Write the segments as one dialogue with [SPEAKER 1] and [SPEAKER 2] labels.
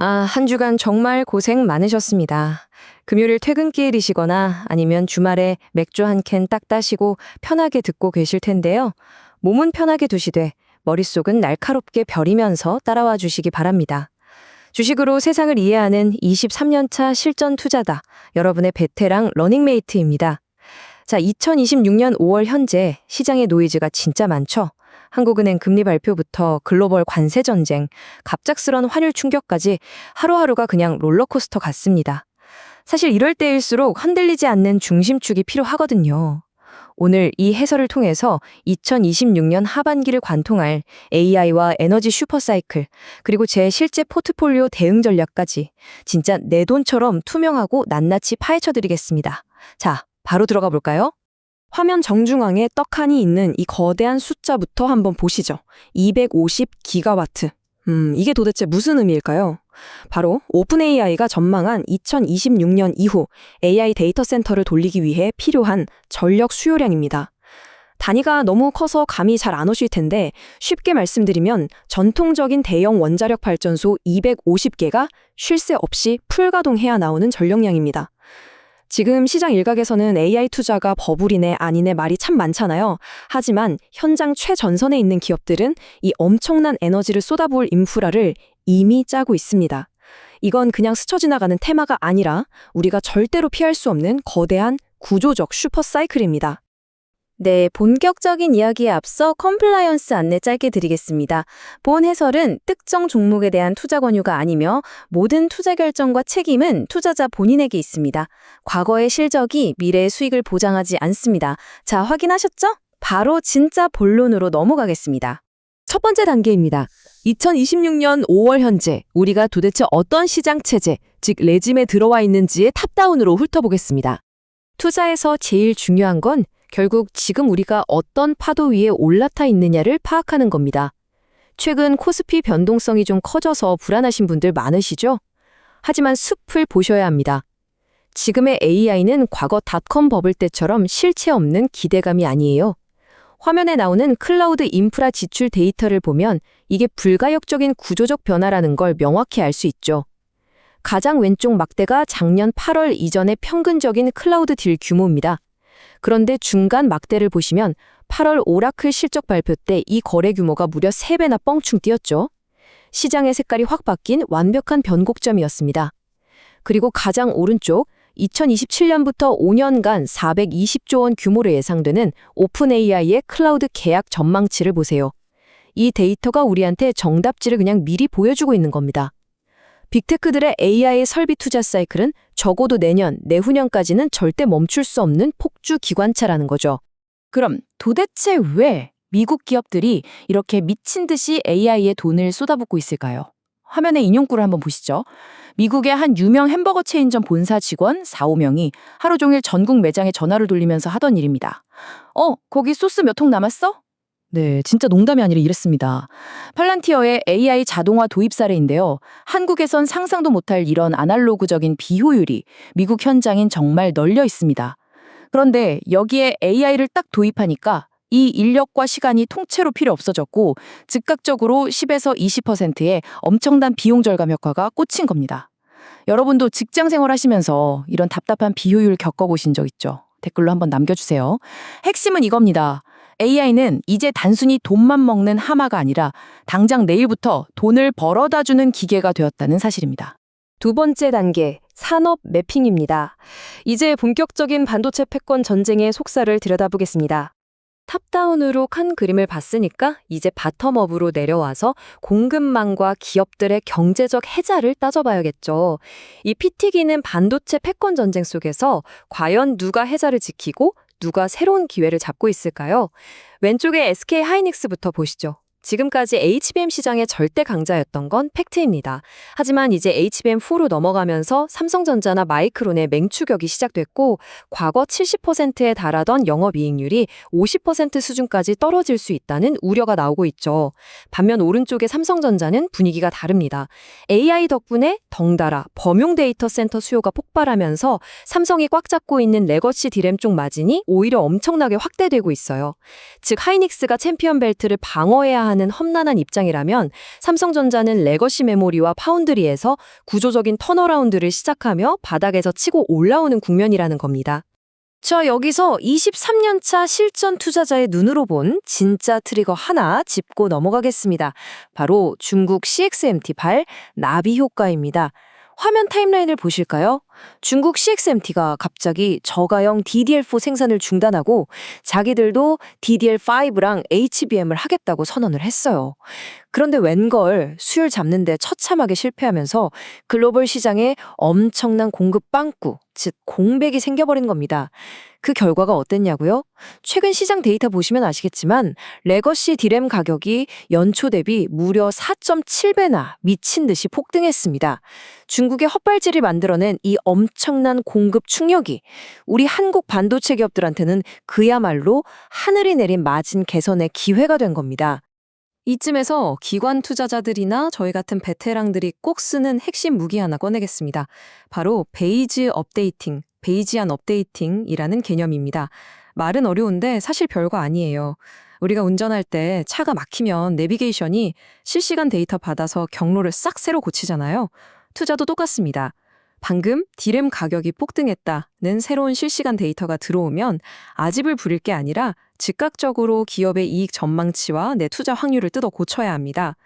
[SPEAKER 1] 한 주간 정말 고생 많으셨습니다. 금요일 퇴근길이시거나 아니면 주말에 맥주 한 캔 딱 따시고 편하게 듣고 계실 텐데요. 몸은 편하게 두시되 머릿속은 날카롭게 벼리면서 따라와 주시기 바랍니다. 주식으로 세상을 이해하는 23년차 실전 투자다. 여러분의 베테랑 러닝메이트입니다. 자, 2026년 5월 현재 시장의 노이즈가 진짜 많죠? 한국은행 금리 발표부터 글로벌 관세 전쟁, 갑작스런 환율 충격까지 하루하루가 그냥 롤러코스터 같습니다. 사실 이럴 때일수록 흔들리지 않는 중심축이 필요하거든요. 오늘 이 해설을 통해서 2026년 하반기를 관통할 AI와 에너지 슈퍼사이클, 그리고 제 실제 포트폴리오 대응 전략까지 진짜 내 돈처럼 투명하고 낱낱이 파헤쳐드리겠습니다. 자, 바로 들어가 볼까요? 화면 정중앙에 떡하니 있는 이 거대한 숫자부터 한번 보시죠. 250기가와트. 이게 도대체 무슨 의미일까요? 바로 오픈 AI가 전망한 2026년 이후 AI 데이터 센터를 돌리기 위해 필요한 전력 수요량입니다. 단위가 너무 커서 감이 잘 안 오실 텐데 쉽게 말씀드리면 전통적인 대형 원자력 발전소 250개가 쉴 새 없이 풀가동해야 나오는 전력량입니다. 지금 시장 일각에서는 AI 투자가 버블이네 아니네 말이 참 많잖아요. 하지만 현장 최전선에 있는 기업들은 이 엄청난 에너지를 쏟아부을 인프라를 이미 짜고 있습니다. 이건 그냥 스쳐 지나가는 테마가 아니라 우리가 절대로 피할 수 없는 거대한 구조적 슈퍼사이클입니다. 네, 본격적인 이야기에 앞서 컴플라이언스 안내 짧게 드리겠습니다. 본 해설은 특정 종목에 대한 투자 권유가 아니며 모든 투자 결정과 책임은 투자자 본인에게 있습니다. 과거의 실적이 미래의 수익을 보장하지 않습니다. 자, 확인하셨죠? 바로 진짜 본론으로 넘어가겠습니다. 첫 번째 단계입니다. 2026년 5월 현재 우리가 도대체 어떤 시장 체제, 즉 레짐에 들어와 있는지의 탑다운으로 훑어보겠습니다. 투자에서 제일 중요한 건 결국 지금 우리가 어떤 파도 위에 올라타 있느냐를 파악하는 겁니다. 최근 코스피 변동성이 좀 커져서 불안하신 분들 많으시죠? 하지만 숲을 보셔야 합니다. 지금의 AI는 과거 닷컴 버블 때처럼 실체 없는 기대감이 아니에요. 화면에 나오는 클라우드 인프라 지출 데이터를 보면 이게 불가역적인 구조적 변화라는 걸 명확히 알 수 있죠. 가장 왼쪽 막대가 작년 8월 이전의 평균적인 클라우드 딜 규모입니다. 그런데 중간 막대를 보시면 8월 오라클 실적 발표 때 이 거래 규모가 무려 3배나 뻥충 뛰었죠. 시장의 색깔이 확 바뀐 완벽한 변곡점이었습니다. 그리고 가장 오른쪽 2027년부터 5년간 420조 원 규모로 예상되는 오픈 AI의 클라우드 계약 전망치를 보세요. 이 데이터가 우리한테 정답지를 그냥 미리 보여주고 있는 겁니다. 빅테크들의 AI 설비 투자 사이클은 적어도 내년, 내후년까지는 절대 멈출 수 없는 폭주 기관차라는 거죠.
[SPEAKER 2] 그럼 도대체 왜 미국 기업들이 이렇게 미친 듯이 AI에 돈을 쏟아붓고 있을까요? 화면에 인용구를 한번 보시죠. 미국의 한 유명 햄버거 체인점 본사 직원 4, 5명이 하루 종일 전국 매장에 전화를 돌리면서 하던 일입니다. 거기 소스 몇 통 남았어? 네, 진짜 농담이 아니라 이랬습니다. 팔란티어의 AI 자동화 도입 사례인데요. 한국에선 상상도 못할 이런 아날로그적인 비효율이 미국 현장엔 정말 널려 있습니다. 그런데 여기에 AI를 딱 도입하니까 이 인력과 시간이 통째로 필요 없어졌고 즉각적으로 10에서 20%의 엄청난 비용 절감 효과가 꽂힌 겁니다. 여러분도 직장 생활하시면서 이런 답답한 비효율 겪어보신 적 있죠? 댓글로 한번 남겨주세요. 핵심은 이겁니다. AI는 이제 단순히 돈만 먹는 하마가 아니라 당장 내일부터 돈을 벌어다주는 기계가 되었다는 사실입니다.
[SPEAKER 1] 두 번째 단계, 산업 매핑입니다. 이제 본격적인 반도체 패권 전쟁의 속살을 들여다보겠습니다. 탑다운으로 큰 그림을 봤으니까 이제 바텀업으로 내려와서 공급망과 기업들의 경제적 해자를 따져봐야겠죠. 이 피 튀기는 반도체 패권 전쟁 속에서 과연 누가 해자를 지키고 누가 새로운 기회를 잡고 있을까요? 왼쪽에 SK 하이닉스부터 보시죠. 지금까지 HBM 시장의 절대 강자였던 건 팩트입니다. 하지만 이제 HBM4로 넘어가면서 삼성전자나 마이크론의 맹추격이 시작됐고 과거 70%에 달하던 영업이익률이 50% 수준까지 떨어질 수 있다는 우려가 나오고 있죠. 반면 오른쪽의 삼성전자는 분위기가 다릅니다. AI 덕분에 덩달아 범용 데이터 센터 수요가 폭발하면서 삼성이 꽉 잡고 있는 레거시 디램 쪽 마진이 오히려 엄청나게 확대되고 있어요. 즉 하이닉스가 챔피언 벨트를 방어해야 하는 하는 험난한 입장이라면 삼성전자는 레거시 메모리와 파운드리에서 구조적인 턴어라운드를 시작하며 바닥에서 치고 올라오는 국면이라는 겁니다. 자, 여기서 23년차 실전 투자자의 눈으로 본 진짜 트리거 하나 짚고 넘어가겠습니다. 바로 중국 CXMT8 나비 효과입니다. 화면 타임라인을 보실까요? 중국 CXMT가 갑자기 저가형 DDR4 생산을 중단하고 자기들도 DDR5랑 HBM을 하겠다고 선언을 했어요. 그런데 웬걸 수율 잡는데 처참하게 실패하면서 글로벌 시장에 엄청난 공급 빵꾸, 즉 공백이 생겨버린 겁니다. 그 결과가 어땠냐고요? 최근 시장 데이터 보시면 아시겠지만 레거시 디램 가격이 연초 대비 무려 4.7배나 미친 듯이 폭등했습니다. 중국의 헛발질이 만들어낸 이 엄청난 공급 충격이 우리 한국 반도체 기업들한테는 그야말로 하늘이 내린 마진 개선의 기회가 된 겁니다. 이쯤에서 기관 투자자들이나 저희 같은 베테랑들이 꼭 쓰는 핵심 무기 하나 꺼내겠습니다. 바로 베이지안 업데이팅이라는 개념입니다. 말은 어려운데 사실 별거 아니에요. 우리가 운전할 때 차가 막히면 내비게이션이 실시간 데이터 받아서 경로를 싹 새로 고치잖아요. 투자도 똑같습니다. 방금 디램 가격이 폭등했다는 새로운 실시간 데이터가 들어오면 아집을 부릴 게 아니라 즉각적으로 기업의 이익 전망치와 내 투자 확률을 뜯어 고쳐야 합니다.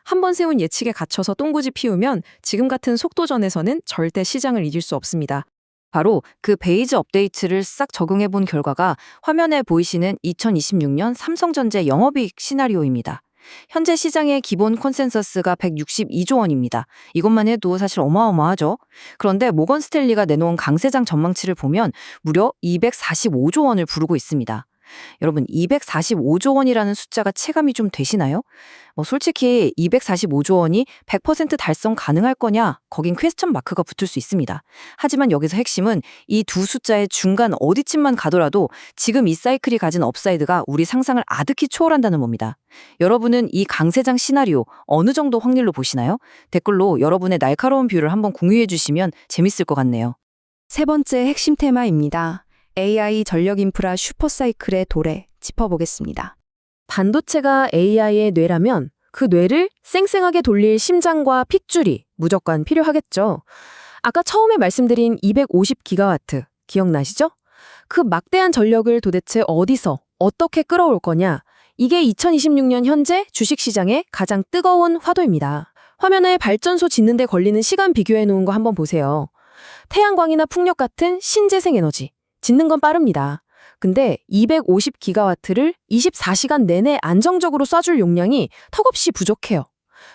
[SPEAKER 1] 한번 세운 예측에 갇혀서 똥고지 피우면 지금 같은 속도전에서는 절대 시장을 이길 수 없습니다. 바로 그 베이즈 업데이트를 싹 적용해 본 결과가 화면에 보이시는 2026년 삼성전자 영업이익 시나리오입니다. 현재 시장의 기본 콘센서스가 162조 원입니다. 이것만 해도 사실 어마어마하죠. 그런데 모건 스탠리가 내놓은 강세장 전망치를 보면 무려 245조 원을 부르고 있습니다. 여러분, 245조 원이라는 숫자가 체감이 좀 되시나요? 솔직히 245조 원이 100% 달성 가능할 거냐? 거긴 퀘스천 마크가 붙을 수 있습니다. 하지만 여기서 핵심은 이 두 숫자의 중간 어디쯤만 가더라도 지금 이 사이클이 가진 업사이드가 우리 상상을 아득히 초월한다는 겁니다. 여러분은 이 강세장 시나리오 어느 정도 확률로 보시나요? 댓글로 여러분의 날카로운 뷰를 한번 공유해 주시면 재밌을 것 같네요. 세 번째 핵심 테마입니다. AI 전력 인프라 슈퍼사이클의 도래 짚어보겠습니다. 반도체가 AI의 뇌라면 그 뇌를 쌩쌩하게 돌릴 심장과 핏줄이 무조건 필요하겠죠. 아까 처음에 말씀드린 250기가와트 기억나시죠? 그 막대한 전력을 도대체 어디서 어떻게 끌어올 거냐? 이게 2026년 현재 주식시장의 가장 뜨거운 화두입니다. 화면에 발전소 짓는 데 걸리는 시간 비교해 놓은 거 한번 보세요. 태양광이나 풍력 같은 신재생 에너지. 짓는 건 빠릅니다. 근데 250기가와트를 24시간 내내 안정적으로 쏴줄 용량이 턱없이 부족해요.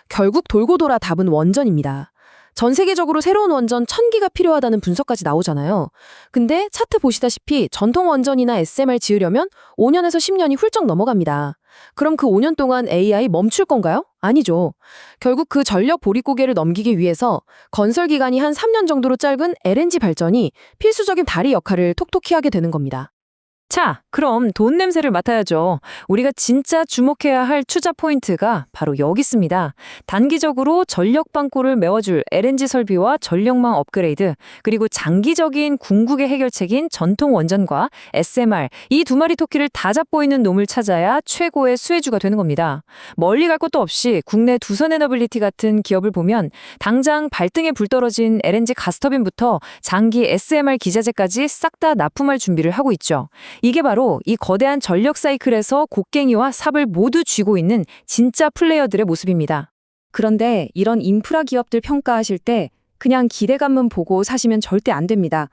[SPEAKER 1] 결국 돌고 돌아 답은 원전입니다. 전 세계적으로 새로운 원전 1000기가 필요하다는 분석까지 나오잖아요. 근데 차트 보시다시피 전통 원전이나 SMR 지으려면 5년에서 10년이 훌쩍 넘어갑니다. 그럼 그 5년 동안 AI 멈출 건가요? 아니죠. 결국 그 전력 보릿고개를 넘기기 위해서 건설 기간이 한 3년 정도로 짧은 LNG 발전이 필수적인 다리 역할을 톡톡히 하게 되는 겁니다. 자, 그럼 돈 냄새를 맡아야죠. 우리가 진짜 주목해야 할 투자 포인트가 바로 여기 있습니다. 단기적으로 전력 빵꾸를 메워줄 LNG 설비와 전력망 업그레이드, 그리고 장기적인 궁극의 해결책인 전통 원전과 SMR, 이 두 마리 토끼를 다 잡고 있는 놈을 찾아야 최고의 수혜주가 되는 겁니다. 멀리 갈 것도 없이 국내 두선에너빌리티 같은 기업을 보면 당장 발등에 불 떨어진 LNG 가스터빈부터 장기 SMR 기자재까지 싹 다 납품할 준비를 하고 있죠. 이게 바로 이 거대한 전력 사이클에서 곡괭이와 삽을 모두 쥐고 있는 진짜 플레이어들의 모습입니다. 그런데 이런 인프라 기업들 평가하실 때 그냥 기대감만 보고 사시면 절대 안 됩니다.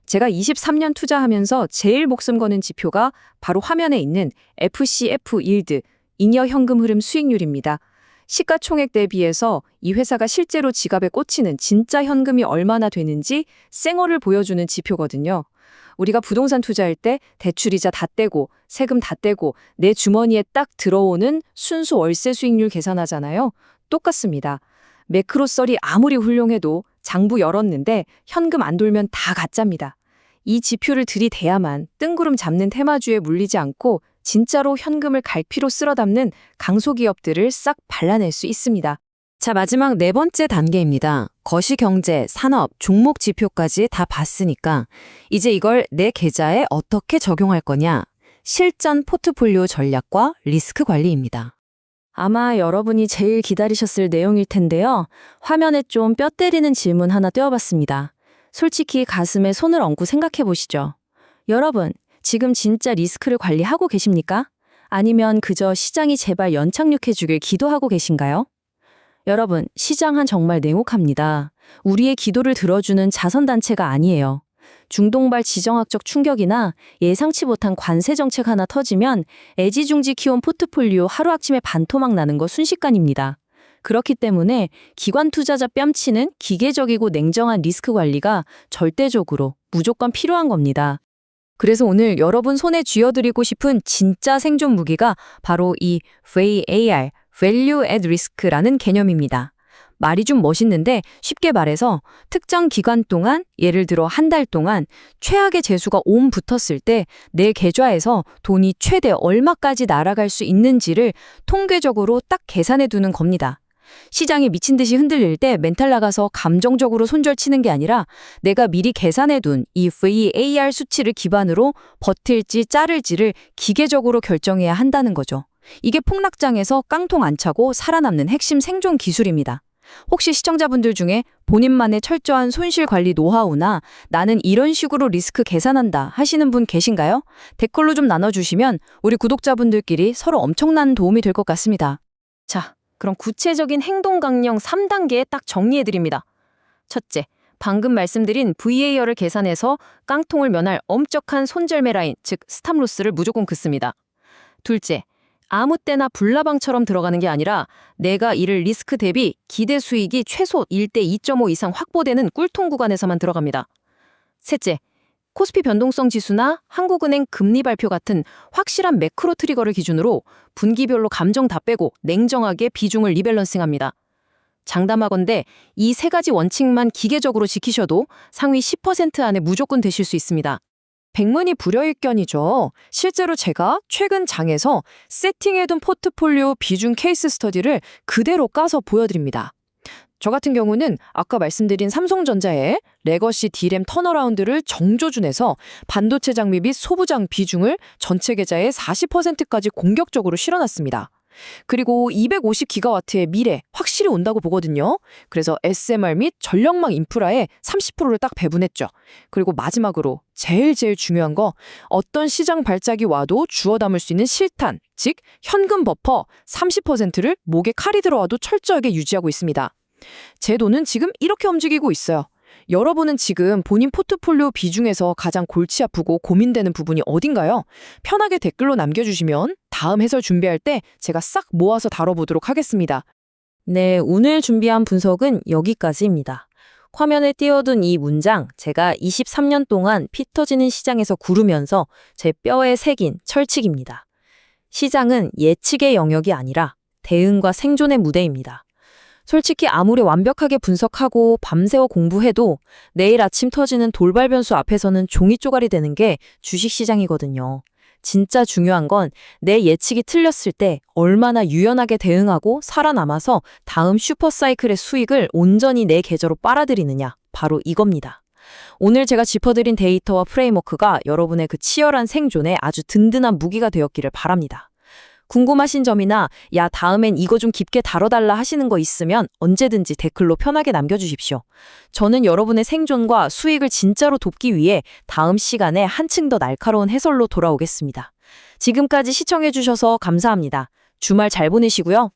[SPEAKER 1] 제가 23년 투자하면서 제일 목숨 거는 지표가 바로 화면에 있는 FCF 일드, 잉여 현금 흐름 수익률입니다. 시가총액 대비해서 이 회사가 실제로 지갑에 꽂히는 진짜 현금이 얼마나 되는지 쌩얼을 보여주는 지표거든요. 우리가 부동산 투자할 때 대출이자 다 떼고 세금 다 떼고 내 주머니에 딱 들어오는 순수 월세 수익률 계산하잖아요. 똑같습니다. 매크로썰이 아무리 훌륭해도 장부 열었는데 현금 안 돌면 다 가짜입니다. 이 지표를 들이대야만 뜬구름 잡는 테마주에 물리지 않고 진짜로 현금을 갈피로 쓸어 담는 강소기업들을 싹 발라낼 수 있습니다. 자, 마지막 네 번째 단계입니다. 거시경제, 산업, 종목 지표까지 다 봤으니까 이제 이걸 내 계좌에 어떻게 적용할 거냐? 실전 포트폴리오 전략과 리스크 관리입니다. 아마 여러분이 제일 기다리셨을 내용일 텐데요. 화면에 좀 뼈 때리는 질문 하나 떼어봤습니다. 솔직히 가슴에 손을 얹고 생각해 보시죠. 여러분, 지금 진짜 리스크를 관리하고 계십니까? 아니면 그저 시장이 제발 연착륙해 주길 기도하고 계신가요? 여러분, 시장은 정말 냉혹합니다. 우리의 기도를 들어주는 자선단체가 아니에요. 중동발 지정학적 충격이나 예상치 못한 관세 정책 하나 터지면 애지중지 키운 포트폴리오 하루아침에 반토막 나는 거 순식간입니다. 그렇기 때문에 기관 투자자 뺨치는 기계적이고 냉정한 리스크 관리가 절대적으로 무조건 필요한 겁니다. 그래서 오늘 여러분 손에 쥐어드리고 싶은 진짜 생존 무기가 바로 이 VAR, Value at Risk라는 개념입니다. 말이 좀 멋있는데 쉽게 말해서 특정 기간 동안, 예를 들어 한 달 동안 최악의 재수가 옴 붙었을 때 내 계좌에서 돈이 최대 얼마까지 날아갈 수 있는지를 통계적으로 딱 계산해 두는 겁니다. 시장이 미친 듯이 흔들릴 때 멘탈 나가서 감정적으로 손절치는 게 아니라 내가 미리 계산해 둔 이 VAR 수치를 기반으로 버틸지 자를지를 기계적으로 결정해야 한다는 거죠. 이게 폭락장에서 깡통 안 차고 살아남는 핵심 생존 기술입니다. 혹시 시청자분들 중에 본인만의 철저한 손실 관리 노하우나 나는 이런 식으로 리스크 계산한다 하시는 분 계신가요? 댓글로 좀 나눠주시면 우리 구독자분들끼리 서로 엄청난 도움이 될 것 같습니다. 자, 그럼 구체적인 행동 강령 3단계에 딱 정리해드립니다. 첫째, 방금 말씀드린 VAR을 계산해서 깡통을 면할 엄격한 손절매 라인, 즉 스탑로스를 무조건 긋습니다. 둘째, 아무 때나 불나방처럼 들어가는 게 아니라 내가 이를 리스크 대비 기대 수익이 최소 1대 2.5 이상 확보되는 꿀통 구간에서만 들어갑니다. 셋째, 코스피 변동성 지수나 한국은행 금리 발표 같은 확실한 매크로 트리거를 기준으로 분기별로 감정 다 빼고 냉정하게 비중을 리밸런싱합니다. 장담하건대 이 세 가지 원칙만 기계적으로 지키셔도 상위 10% 안에 무조건 되실 수 있습니다. 백문이 불여일견이죠. 실제로 제가 최근 장에서 세팅해둔 포트폴리오 비중 케이스 스터디를 그대로 까서 보여드립니다. 저 같은 경우는 아까 말씀드린 삼성전자의 레거시 D램 턴어라운드를 정조준해서 반도체 장비 및 소부장 비중을 전체 계좌의 40%까지 공격적으로 실어놨습니다. 그리고 250기가와트의 미래 확실히 온다고 보거든요. 그래서 SMR 및 전력망 인프라에 30%를 딱 배분했죠. 그리고 마지막으로 제일 중요한 거 어떤 시장 발작이 와도 주워 담을 수 있는 실탄, 즉 현금 버퍼 30%를 목에 칼이 들어와도 철저하게 유지하고 있습니다. 제 돈은 지금 이렇게 움직이고 있어요. 여러분은 지금 본인 포트폴리오 비중에서 가장 골치 아프고 고민되는 부분이 어딘가요? 편하게 댓글로 남겨주시면 다음 해설 준비할 때 제가 싹 모아서 다뤄보도록 하겠습니다. 네, 오늘 준비한 분석은 여기까지입니다. 화면에 띄워둔 이 문장, 제가 23년 동안 피 터지는 시장에서 구르면서 제 뼈에 새긴 철칙입니다. 시장은 예측의 영역이 아니라 대응과 생존의 무대입니다. 솔직히 아무리 완벽하게 분석하고 밤새워 공부해도 내일 아침 터지는 돌발 변수 앞에서는 종이 쪼가리 되는 게 주식시장이거든요. 진짜 중요한 건 내 예측이 틀렸을 때 얼마나 유연하게 대응하고 살아남아서 다음 슈퍼사이클의 수익을 온전히 내 계좌로 빨아들이느냐, 바로 이겁니다. 오늘 제가 짚어드린 데이터와 프레임워크가 여러분의 그 치열한 생존에 아주 든든한 무기가 되었기를 바랍니다. 궁금하신 점이나 야 다음엔 이거 좀 깊게 다뤄달라 하시는 거 있으면 언제든지 댓글로 편하게 남겨주십시오. 저는 여러분의 생존과 수익을 진짜로 돕기 위해 다음 시간에 한층 더 날카로운 해설로 돌아오겠습니다. 지금까지 시청해주셔서 감사합니다. 주말 잘 보내시고요.